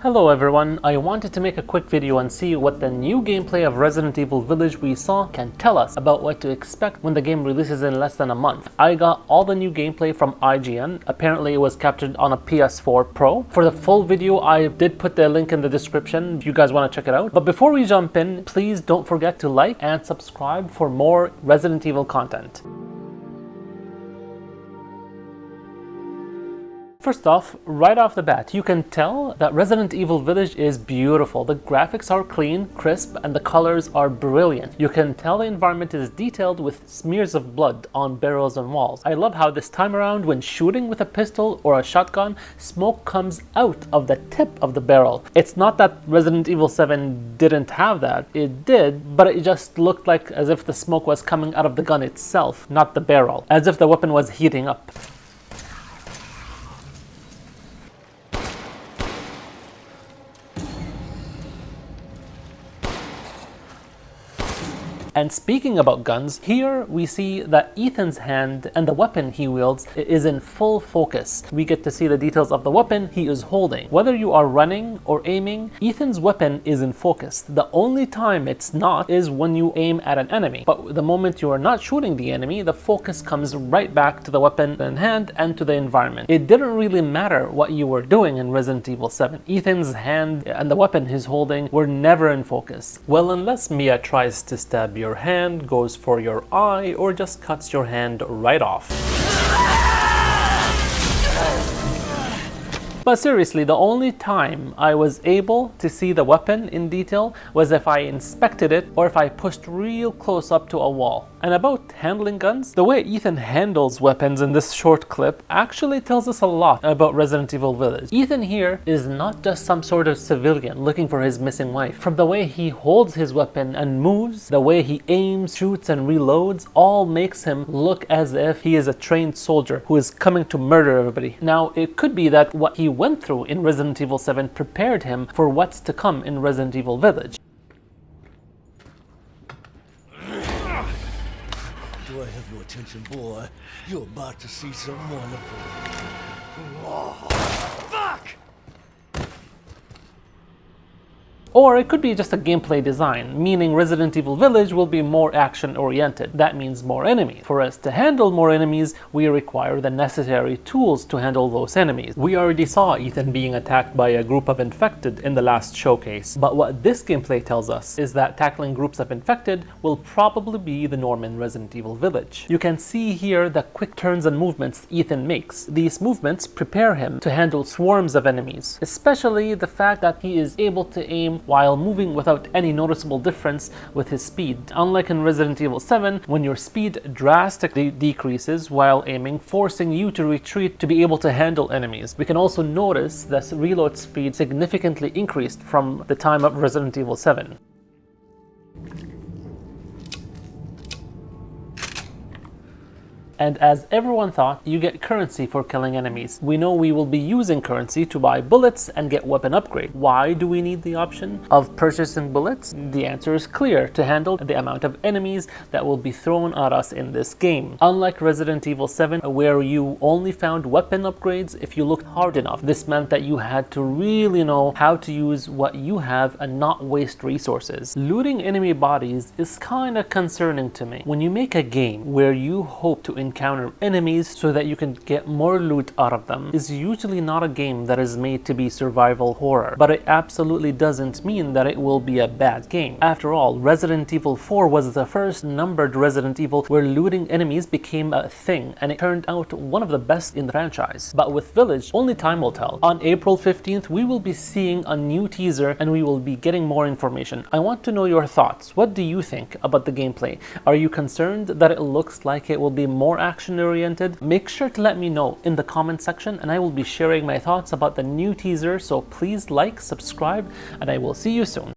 Hello everyone, I wanted to make a quick video and see what the new gameplay of Resident Evil Village we saw can tell us about what to expect when the game releases in less than a month. I got all the new gameplay from IGN, apparently it was captured on a PS4 Pro. For the full video I did put the link in the description if you guys want to check it out. But before we jump in, please don't forget to like and subscribe for more Resident Evil content. First off, right off the bat, you can tell that Resident Evil Village is beautiful. The graphics are clean, crisp, and the colors are brilliant. You can tell the environment is detailed with smears of blood on barrels and walls. I love how this time around, when shooting with a pistol or a shotgun, smoke comes out of the tip of the barrel. It's not that Resident Evil 7 didn't have that. It did, but it just looked like as if the smoke was coming out of the gun itself, not the barrel. As if the weapon was heating up. And speaking about guns, here we see that Ethan's hand and the weapon he wields is in full focus. We get to see the details of the weapon he is holding. Whether you are running or aiming, Ethan's weapon is in focus. The only time it's not is when you aim at an enemy. But the moment you are not shooting the enemy, the focus comes right back to the weapon in hand and to the environment. It didn't really matter what you were doing in Resident Evil 7. Ethan's hand and the weapon he's holding were never in focus. Well, unless Mia tries to stab your hand, goes for your eye, or just cuts your hand right off. But seriously, the only time I was able to see the weapon in detail was if I inspected it or if I pushed real close up to a wall. And about handling guns, the way Ethan handles weapons in this short clip actually tells us a lot about Resident Evil Village. Ethan here is not just some sort of civilian looking for his missing wife. From the way he holds his weapon and moves, the way he aims, shoots, and reloads, all makes him look as if he is a trained soldier who is coming to murder everybody. Now, it could be that what he went through in Resident Evil 7 prepared him for what's to come in Resident Evil Village. Do I have your attention, boy? You're about to see some wonderful. Oh, fuck! Or it could be just a gameplay design, meaning Resident Evil Village will be more action-oriented. That means more enemies. For us to handle more enemies, we require the necessary tools to handle those enemies. We already saw Ethan being attacked by a group of infected in the last showcase, but what this gameplay tells us is that tackling groups of infected will probably be the norm in Resident Evil Village. You can see here the quick turns and movements Ethan makes. These movements prepare him to handle swarms of enemies, especially the fact that he is able to aim while moving without any noticeable difference with his speed. Unlike in Resident Evil 7, when your speed drastically decreases while aiming, forcing you to retreat to be able to handle enemies. We can also notice that reload speed significantly increased from the time of Resident Evil 7. And as everyone thought, you get currency for killing enemies. We know we will be using currency to buy bullets and get weapon upgrade. Why do we need the option of purchasing bullets? The answer is clear: to handle the amount of enemies that will be thrown at us in this game. Unlike Resident Evil 7, where you only found weapon upgrades if you looked hard enough. This meant that you had to really know how to use what you have and not waste resources. Looting enemy bodies is kinda concerning to me. When you make a game where you hope to encounter enemies so that you can get more loot out of them, is usually not a game that is made to be survival horror, but it absolutely doesn't mean that it will be a bad game. After all, Resident Evil 4 was the first numbered Resident Evil where looting enemies became a thing, and it turned out one of the best in the franchise. But with Village, only time will tell. On April 15th, we will be seeing a new teaser and we will be getting more information. I want to know your thoughts. What do you think about the gameplay? Are you concerned that it looks like it will be more action-oriented? Make sure to let me know in the comment section and I will be sharing my thoughts about the new teaser, so please like, subscribe, and I will see you soon.